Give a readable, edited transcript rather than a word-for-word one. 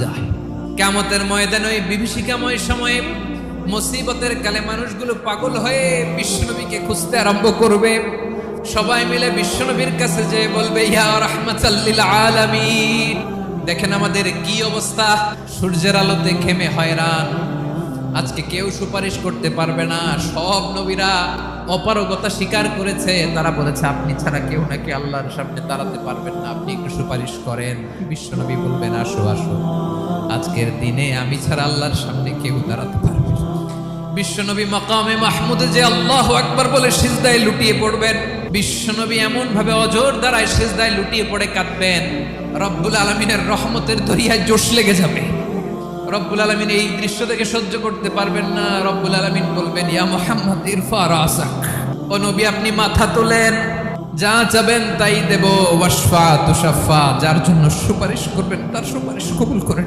যায়। কিয়ামতের ময়দানে ওই বিভীষিকাময় সময়ে মুসিবতের কালে মানুষগুলো পাগল হয়ে বিশ্বনবীকে খুঁজতে আরম্ভ করবে। সবাই মিলে বিশ্বনবীর কাছে যেয়ে বলবে, ইয়া রাহমাতাল লিল আলামিন। দেখেন আমাদের কি অবস্থা, সূর্যের আলোতে ঘেমে হয়রান। আজকে কেউ সুপারিশ করতে পারবে না। সব নবীরা অপারগতা স্বীকার করেছে, তারা বলেছে আপনি ছাড়া কেউ নাকি আল্লাহর সামনে দাঁড়াতে পারবেন না, আপনি একটু সুপারিশ করেন। বিশ্বনবী বলবেন, আসো আসো, আজকের দিনে আমি ছাড়া আল্লাহর সামনে কেউ দাঁড়াতে পারবে না। বিশ্বনবী মাকামে মাহমুদে যে আল্লাহু আকবার বলে সিজদায় লুটিয়ে পড়বেন। বিশ্বনবী এমন ভাবে অজর দ্বারায় সিজদায় লুটিয়ে পড়ে কাঁদবেন, রব্বুল আলামিনের রহমতের দরিয়ায় জোশ লেগে যাবে। রব্বুল আলামিন এই দৃশ্য থেকে সহ্য করতে পারবেন না। রব্বুল আলামিন বলবেন, ইয়া মুহাম্মদ ইরফা রাসাক, ও নবী আপনি মাথা তোলেন, যা চাবেন তাই দেব। ওয়াশফা তুশাফা, যার জন্য সুপারিশ করবেন তার সুপারিশ কবুল করে